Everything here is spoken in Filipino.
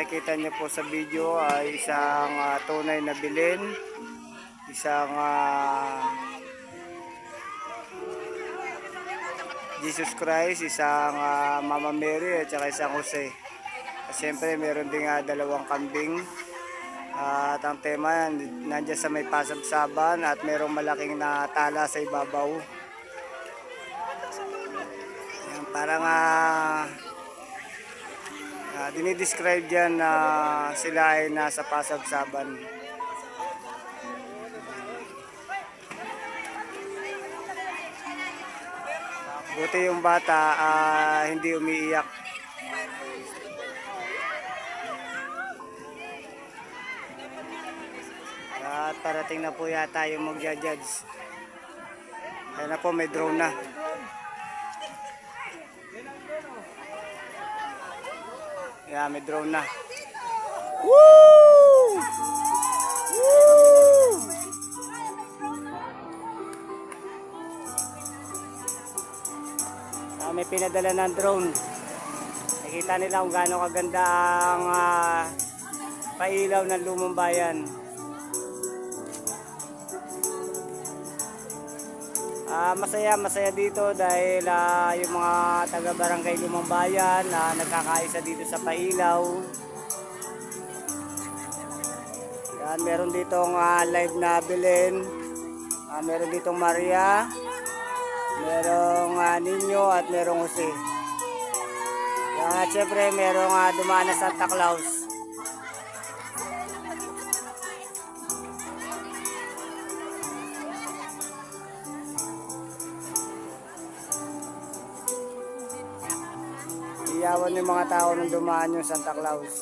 nakikita niyo po sa video ay isang tunay na bilin, isang Jesus Christ, isang Mama Mary at saka isang Jose. Siyempre meron din dalawang kambing. At ang tema nandiyan sa may pasagsaban at merong malaking na tala sa ibabaw. Yan, parang dinidescribe dyan na sila ay nasa pasagsaban. Buti yung bata hindi umiiyak. At parating na po yata yung magja-judge. Ayun na po, may drone na. Yeah, may drone na. Woo! Woo! May pinadala ng drone. Nakita nila kung gaano kaganda ang pailaw ng lumang bayan. Masaya dito dahil yung mga taga-barangay Lumang Bayan nagkakaisa dito sa pailaw. Yan, meron ditong live na bilin. Meron ditong Maria, merong Niño at merong Jose. Yan, at syempre merong dumaan na Santa Claus. Iyawan yung mga tao nung dumaan yung Santa Claus.